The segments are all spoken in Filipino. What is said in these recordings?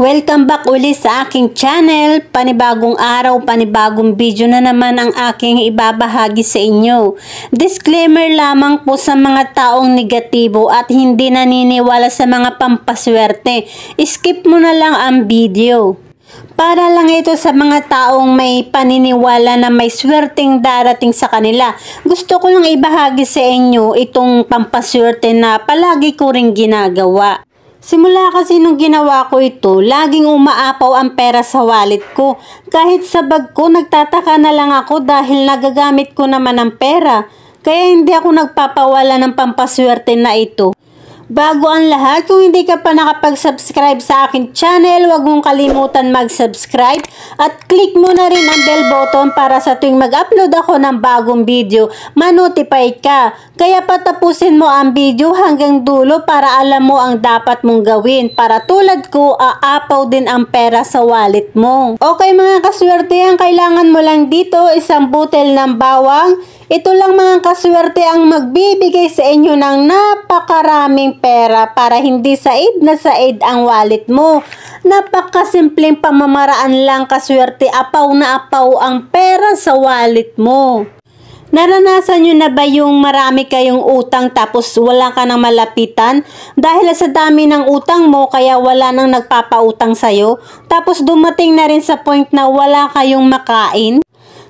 Welcome back uli sa aking channel. Panibagong araw, panibagong video na naman ang aking ibabahagi sa inyo. Disclaimer lamang po sa mga taong negatibo at hindi naniniwala sa mga pampaswerte. Skip mo na lang ang video. Para lang ito sa mga taong may paniniwala na may swerteng darating sa kanila. Gusto ko lang ibahagi sa inyo itong pampaswerte na palagi ko ring ginagawa. Simula kasi nung ginawa ko ito, laging umaapaw ang pera sa wallet ko. Kahit sa bag ko, nagtataka na lang ako dahil nagagamit ko naman ang pera. Kaya hindi ako nagpapawala ng pampaswerte na ito. Bago ang lahat, kung hindi ka pa nakapag-subscribe sa akin channel, huwag mong kalimutan mag-subscribe at click mo na rin ang bell button para sa tuwing mag-upload ako ng bagong video, ma-notify ka. Kaya patapusin mo ang video hanggang dulo para alam mo ang dapat mong gawin. Para tulad ko, aapaw din ang pera sa wallet mo. Okay mga kaswerte, ang kailangan mo lang dito, isang butel ng bawang. Ito lang mga kaswerte ang magbibigay sa inyo ng napakaraming pera para hindi said na said ang wallet mo. Napakasimpleng pamamaraan lang kaswerte, apaw na apaw ang pera sa wallet mo. Naranasan nyo na ba yung marami kayong utang tapos wala ka nang malapitan? Dahil sa dami ng utang mo kaya wala nang nagpapautang sa'yo? Tapos dumating na rin sa point na wala kayong makain?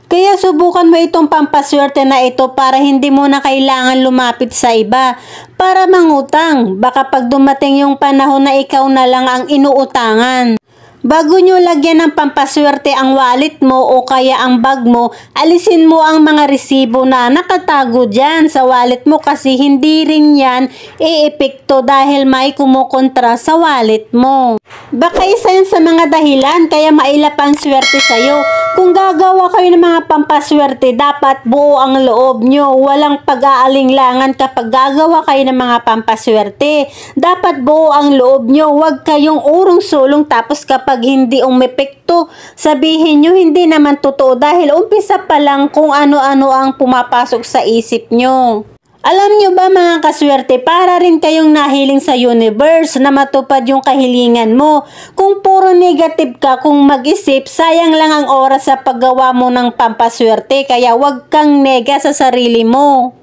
Kaya subukan mo itong pampaswerte na ito para hindi mo na kailangan lumapit sa iba para mangutang. Baka pag dumating yung panahon na ikaw na lang ang inuutangan. Bago nyo lagyan ng pampaswerte ang wallet mo o kaya ang bag mo, alisin mo ang mga resibo na nakatago dyan sa wallet mo kasi hindi rin yan iepekto dahil may kumukontra sa wallet mo. Baka isa yan sa mga dahilan kaya mailap ang swerte sa'yo. Kung gagawa kayo ng mga pampaswerte, dapat buo ang loob nyo. Walang pag-aalinlangan kapag gagawa kayo ng mga pampaswerte. Dapat buo ang loob nyo. Huwag kayong urong-sulong tapos kapag hindi umepekto, sabihin nyo hindi naman totoo dahil umpisa pa lang kung ano-ano ang pumapasok sa isip nyo. Alam nyo ba mga kaswerte, para rin kayong nahiling sa universe na matupad yung kahilingan mo. Kung puro negative ka, kung mag-isip, sayang lang ang oras sa paggawa mo ng pampaswerte. Kaya wag kang nega sa sarili mo.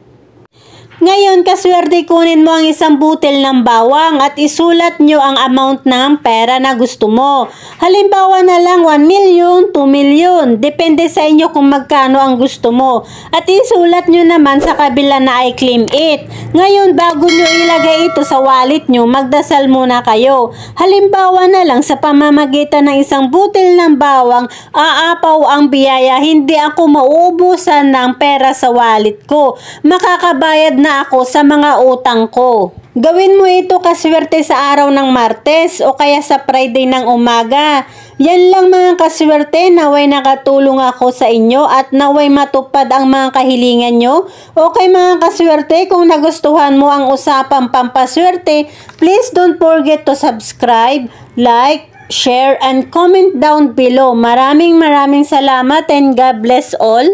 Ngayon, kaswerte, kunin mo ang isang butel ng bawang at isulat nyo ang amount ng pera na gusto mo. Halimbawa na lang 1 million, 2 million. Depende sa inyo kung magkano ang gusto mo. At isulat nyo naman sa kabila na I claim it. Ngayon, bago nyo ilagay ito sa wallet nyo, magdasal muna kayo. Halimbawa na lang sa pamamagitan ng isang butel ng bawang, aapaw ang biyaya, hindi ako mauubusan ng pera sa wallet ko. Makakabayad na ako sa mga utang ko. Gawin mo ito kaswerte sa araw ng Martes o kaya sa Friday ng umaga. Yan lang mga kaswerte, naway nakatulong ako sa inyo at naway matupad ang mga kahilingan nyo. Okay mga kaswerte, kung nagustuhan mo ang usapang pampaswerte, please don't forget to subscribe, like, share, and comment down below. Maraming salamat and God bless all.